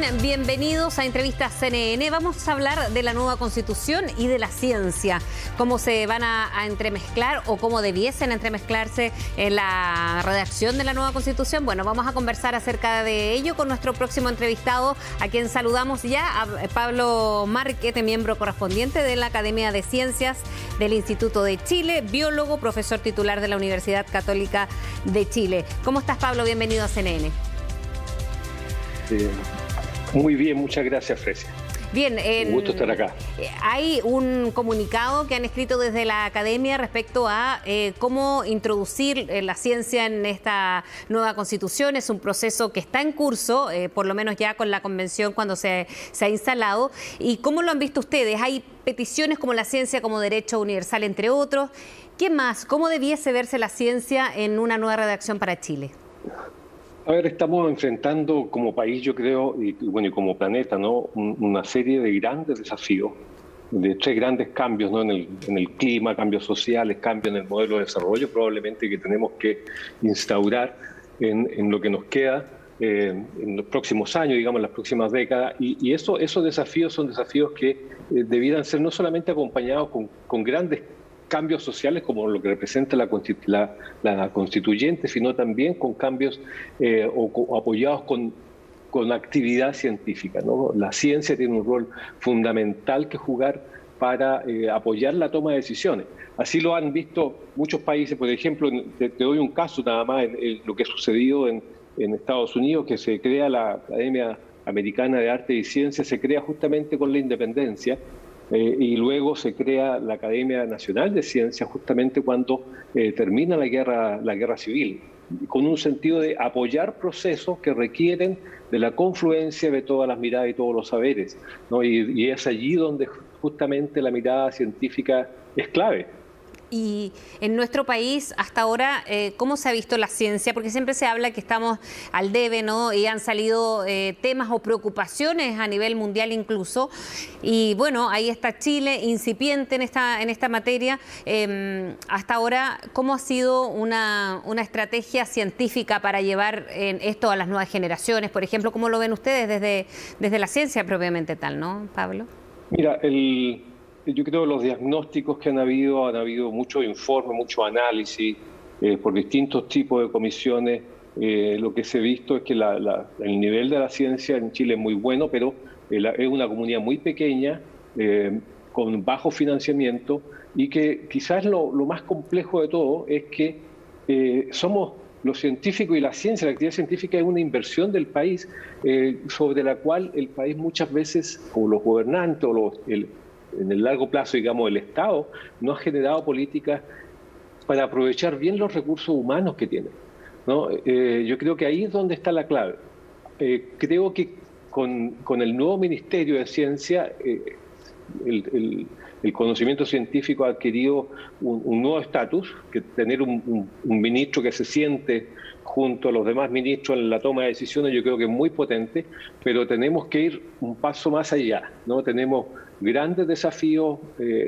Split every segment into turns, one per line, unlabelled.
bien? Bienvenidos a Entrevistas CNN. Vamos a hablar de la nueva Constitución y de la ciencia. Cómo se van a entremezclar o cómo debiesen entremezclarse en la redacción de la nueva Constitución. Bueno, vamos a conversar acerca de ello con nuestro próximo entrevistado, a quien saludamos ya, a Pablo Marquete, miembro correspondiente de la Academia de Ciencias del Instituto de Chile, biólogo, profesor titular de la Universidad Católica de Chile. ¿Cómo estás, Pablo? Bienvenido a CNN.
Muy bien, muchas gracias, Fresia.
Bien,
un gusto estar acá.
Hay un comunicado que han escrito desde la Academia respecto a cómo introducir la ciencia en esta nueva Constitución. Es un proceso que está en curso, por lo menos ya con la convención cuando se ha instalado. ¿Y cómo lo han visto ustedes? Hay peticiones como la ciencia como derecho universal, entre otros. ¿Qué más? ¿Cómo debiese verse la ciencia en una nueva redacción para Chile?
A ver, estamos enfrentando como país, yo creo, y como planeta, ¿no? Una serie de grandes desafíos, de tres grandes cambios, ¿no? en el clima, cambios sociales, cambios en el modelo de desarrollo, probablemente que tenemos que instaurar en lo que nos queda en los próximos años, digamos, en las próximas décadas. Y esos desafíos son desafíos que debieran ser no solamente acompañados con grandes cambios sociales como lo que representa la constituyente, sino también con cambios o apoyados con actividad científica, ¿no? La ciencia tiene un rol fundamental que jugar para apoyar la toma de decisiones. Así lo han visto muchos países. Por ejemplo, te doy un caso nada más, en lo que ha sucedido en Estados Unidos, que se crea la Academia Americana de Arte y Ciencia, se crea justamente con la independencia. Y luego se crea la Academia Nacional de Ciencias justamente cuando termina la guerra civil, con un sentido de apoyar procesos que requieren de la confluencia de todas las miradas y todos los saberes, ¿no? Y es allí donde justamente la mirada científica es clave.
Y en nuestro país, hasta ahora, ¿cómo se ha visto la ciencia? Porque siempre se habla que estamos al debe, ¿no? Y han salido temas o preocupaciones a nivel mundial incluso. Y bueno, ahí está Chile, incipiente en esta materia. Hasta ahora, ¿cómo ha sido una estrategia científica para llevar esto a las nuevas generaciones? Por ejemplo, ¿cómo lo ven ustedes desde la ciencia propiamente tal, ¿no, Pablo?
Mira, yo creo que los diagnósticos que han habido mucho informe, mucho análisis por distintos tipos de comisiones. Lo que se ha visto es que el nivel de la ciencia en Chile es muy bueno, pero es una comunidad muy pequeña, con bajo financiamiento, y que quizás lo más complejo de todo es que somos los científicos y la ciencia, la actividad científica es una inversión del país sobre la cual el país muchas veces, o los gobernantes, o en el largo plazo, digamos, el Estado no ha generado políticas para aprovechar bien los recursos humanos que tiene, ¿no? Yo creo que ahí es donde está la clave. Creo que con el nuevo Ministerio de Ciencia, el conocimiento científico ha adquirido un nuevo estatus, que tener un ministro que se siente junto a los demás ministros en la toma de decisiones, yo creo que es muy potente, pero tenemos que ir un paso más allá, ¿no? Tenemos grandes desafíos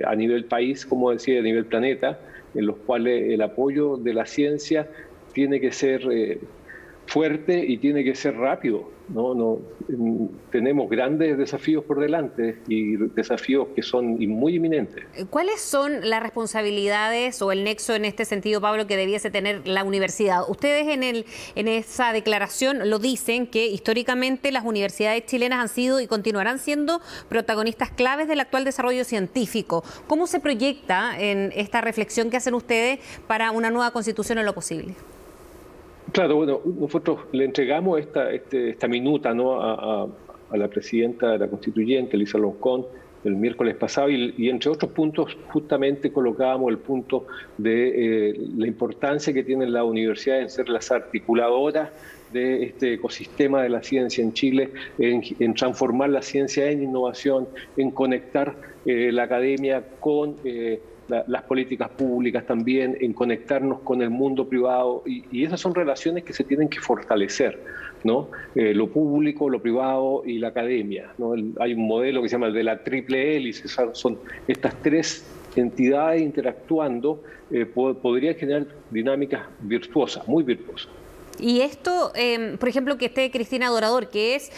a nivel país, como decía, a nivel planeta, en los cuales el apoyo de la ciencia tiene que ser fuerte y tiene que ser rápido, ¿no? Tenemos grandes desafíos por delante y desafíos que son muy inminentes.
¿Cuáles son las responsabilidades o el nexo en este sentido, Pablo, que debiese tener la universidad? Ustedes en esa declaración lo dicen, que históricamente las universidades chilenas han sido y continuarán siendo protagonistas claves del actual desarrollo científico. ¿Cómo se proyecta en esta reflexión que hacen ustedes para una nueva constitución en lo posible?
Claro, bueno, nosotros le entregamos esta minuta, ¿no? a la presidenta de la Constituyente, Elisa Loncón, el miércoles pasado, y entre otros puntos justamente colocábamos el punto de la importancia que tienen las universidades en ser las articuladoras de este ecosistema de la ciencia en Chile, en transformar la ciencia en innovación, en conectar la academia con las políticas públicas también, en conectarnos con el mundo privado, y esas son relaciones que se tienen que fortalecer, ¿no? Lo público, lo privado y la academia, ¿no? Hay un modelo que se llama el de la triple hélice, son estas tres entidades interactuando, podría generar dinámicas virtuosas, muy virtuosas.
Y esto, por ejemplo, que esté Cristina Dorador, que es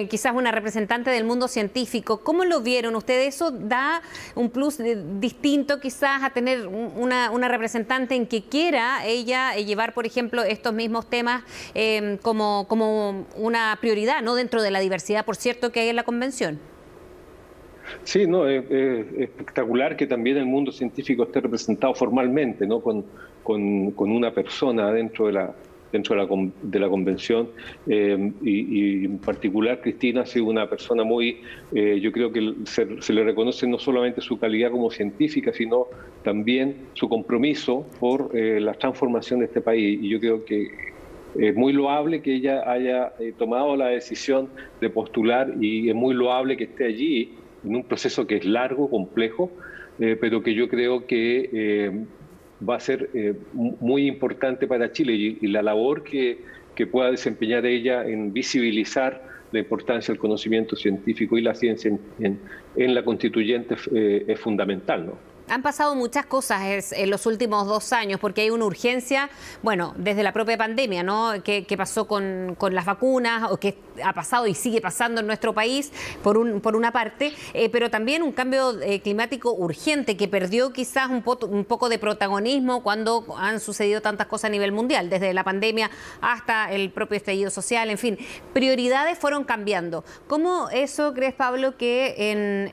quizás una representante del mundo científico, ¿cómo lo vieron ustedes? ¿Eso da un plus distinto quizás a tener una representante en que quiera ella llevar, por ejemplo, estos mismos temas como una prioridad, ¿no? Dentro de la diversidad, por cierto, que hay en la convención?
Sí, no, es espectacular que también el mundo científico esté representado formalmente, ¿no? Con una persona dentro de la convención, y en particular Cristina ha sido una persona muy, yo creo que se le reconoce no solamente su calidad como científica, sino también su compromiso por la transformación de este país. Y yo creo que es muy loable que ella haya tomado la decisión de postular, y es muy loable que esté allí en un proceso que es largo, complejo, pero que yo creo que va a ser muy importante para Chile, y la labor que pueda desempeñar ella en visibilizar la importancia del conocimiento científico y la ciencia en la constituyente es fundamental, ¿no?
Han pasado muchas cosas en los últimos 2 años, porque hay una urgencia, bueno, desde la propia pandemia, ¿no? Que pasó con las vacunas, o que ha pasado y sigue pasando en nuestro país, por una parte, pero también un cambio climático urgente que perdió quizás un poco de protagonismo cuando han sucedido tantas cosas a nivel mundial, desde la pandemia hasta el propio estallido social, en fin, prioridades fueron cambiando. ¿Cómo eso crees, Pablo, que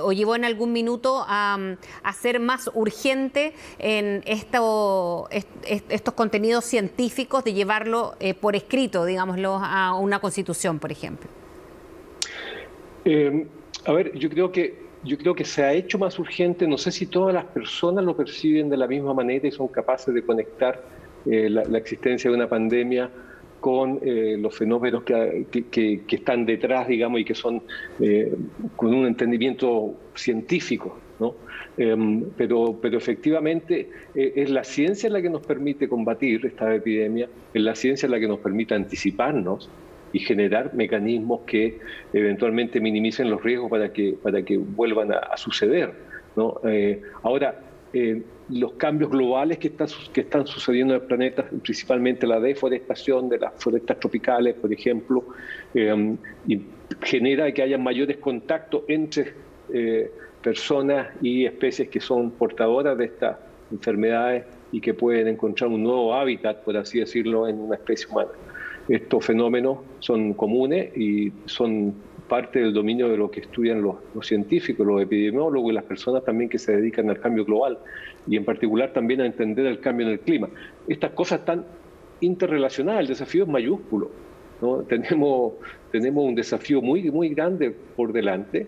o llevó en algún minuto a ser más urgente en estos contenidos científicos, de llevarlo por escrito, digámoslo, a una constitución, por ejemplo?
A ver, yo creo que se ha hecho más urgente. No sé si todas las personas lo perciben de la misma manera y son capaces de conectar la existencia de una pandemia con los fenómenos que están detrás, digamos, y que son con un entendimiento científico, ¿no? Pero efectivamente es la ciencia la que nos permite combatir esta epidemia, es la ciencia la que nos permite anticiparnos y generar mecanismos que eventualmente minimicen los riesgos para que vuelvan a suceder, ¿no? Ahora, los cambios globales que están sucediendo en el planeta, principalmente la deforestación de las forestas tropicales, por ejemplo, y genera que haya mayores contactos entre personas y especies que son portadoras de estas enfermedades y que pueden encontrar un nuevo hábitat, por así decirlo, en una especie humana. Estos fenómenos son comunes y son parte del dominio de lo que estudian los científicos, los epidemiólogos y las personas también que se dedican al cambio global, y en particular también a entender el cambio en el clima. Estas cosas están interrelacionadas, el desafío es mayúsculo, ¿no? Tenemos un desafío muy, muy grande por delante,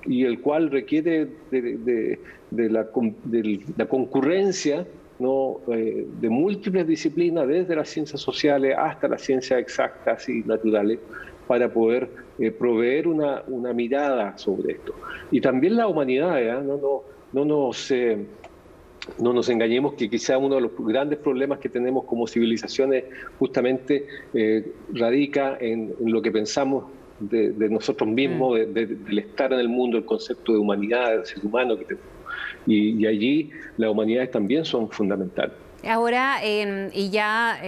y el cual requiere de la concurrencia, ¿no? De múltiples disciplinas, desde las ciencias sociales hasta las ciencias exactas y naturales, para poder proveer una mirada sobre esto. Y también la humanidad, no nos engañemos que quizá uno de los grandes problemas que tenemos como civilizaciones justamente radica en lo que pensamos de nosotros mismos, del estar en el mundo, el concepto de humanidad, del ser humano que tenemos. Y allí las humanidades también son fundamentales.
Ahora, y ya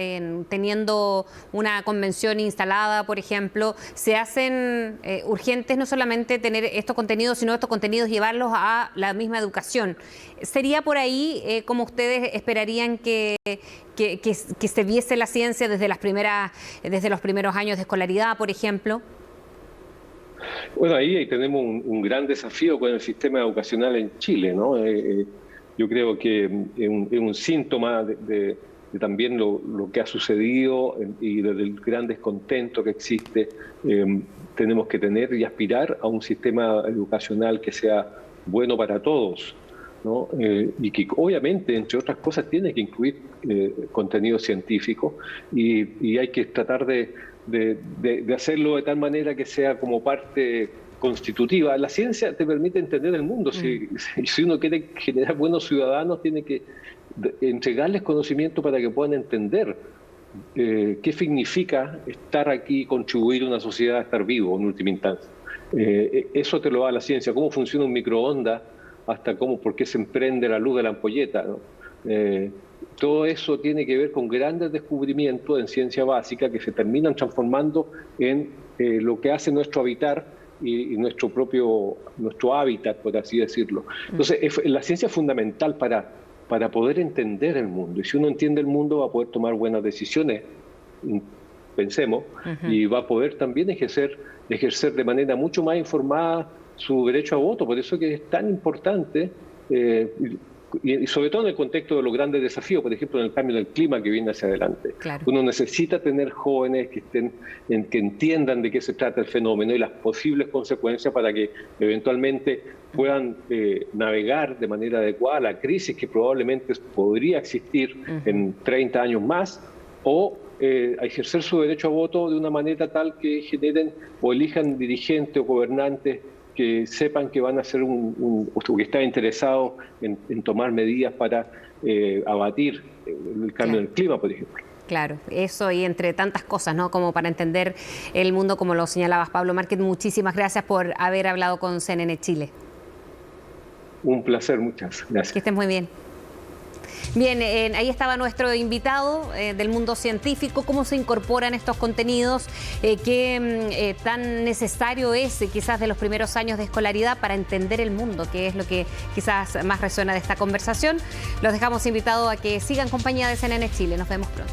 teniendo una convención instalada, por ejemplo, se hacen urgentes no solamente tener estos contenidos, sino estos contenidos llevarlos a la misma educación. ¿Sería por ahí como ustedes esperarían que se viese la ciencia desde los primeros años de escolaridad, por ejemplo?
Bueno, ahí tenemos un gran desafío con el sistema educacional en Chile, ¿no? Yo creo que es un síntoma de también lo que ha sucedido y del gran descontento que existe. Tenemos que tener y aspirar a un sistema educacional que sea bueno para todos, ¿no? Y que obviamente, entre otras cosas, tiene que incluir contenido científico, y hay que tratar de hacerlo de tal manera que sea como parte constitutiva. La ciencia te permite entender el mundo. Si uno quiere generar buenos ciudadanos, tiene que entregarles conocimiento para que puedan entender qué significa estar aquí, contribuir a una sociedad, estar vivo en última instancia. Eso te lo da la ciencia, cómo funciona un microondas, hasta por qué se emprende la luz de la ampolleta, ¿no? Todo eso tiene que ver con grandes descubrimientos en ciencia básica que se terminan transformando en lo que hace nuestro habitar y nuestro hábitat, por así decirlo. Entonces, la ciencia es fundamental para poder entender el mundo. Y si uno entiende el mundo, va a poder tomar buenas decisiones, pensemos, y va a poder también ejercer de manera mucho más informada su derecho a voto. Por eso que es tan importante, y sobre todo en el contexto de los grandes desafíos, por ejemplo, en el cambio del clima que viene hacia adelante.
Claro.
Uno necesita tener jóvenes que entiendan de qué se trata el fenómeno y las posibles consecuencias para que eventualmente puedan navegar de manera adecuada la crisis que probablemente podría existir en 30 años más, o a ejercer su derecho a voto de una manera tal que generen o elijan dirigentes o gobernantes que sepan que van a ser o que están interesados en tomar medidas para abatir el cambio del clima, por ejemplo.
Claro, eso y entre tantas cosas, ¿no? Como para entender el mundo, como lo señalabas. Pablo Márquez, muchísimas gracias por haber hablado con CNN Chile.
Un placer, muchas gracias.
Que estés muy bien. Bien, ahí estaba nuestro invitado del mundo científico, cómo se incorporan estos contenidos, qué tan necesario es quizás de los primeros años de escolaridad para entender el mundo, que es lo que quizás más resuena de esta conversación. Los dejamos invitados a que sigan compañía de CNN Chile. Nos vemos pronto.